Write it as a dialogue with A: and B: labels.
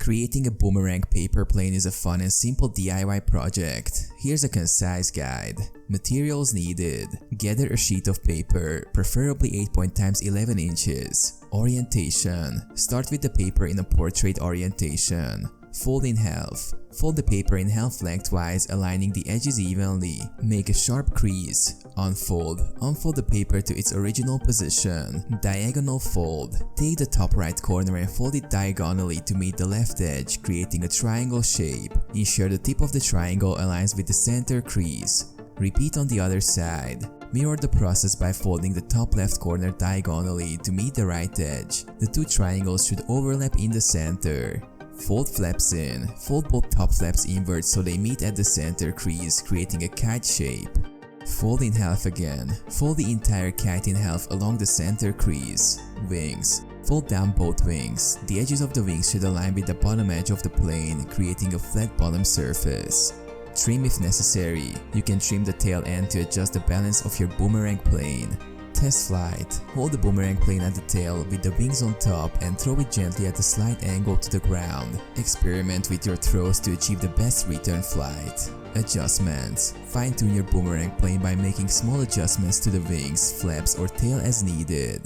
A: Creating a boomerang paper plane is a fun and simple DIY project. Here's a concise guide. Materials needed. Gather a sheet of paper, preferably 8.x11 inches. Orientation. Start with the paper in a portrait orientation. Fold in half. Fold the paper in half lengthwise, aligning the edges evenly. Make a sharp crease. Unfold. Unfold the paper to its original position. Diagonal fold. Take the top right corner and fold it diagonally to meet the left edge, creating a triangle shape. Ensure the tip of the triangle aligns with the center crease. Repeat on the other side. Mirror the process by folding the top left corner diagonally to meet the right edge. The two triangles should overlap in the center. Fold flaps in. Fold both top flaps inward so they meet at the center crease, creating a kite shape. Fold in half again. Fold the entire kite in half along the center crease. Wings. Fold down both wings. The edges of the wings should align with the bottom edge of the plane, creating a flat bottom surface. Trim if necessary. You can trim the tail end to adjust the balance of your boomerang plane. Test flight. Hold the boomerang plane at the tail with the wings on top and throw it gently at a slight angle to the ground. Experiment with your throws to achieve the best return flight. Adjustments. Fine-tune your boomerang plane by making small adjustments to the wings, flaps or tail as needed.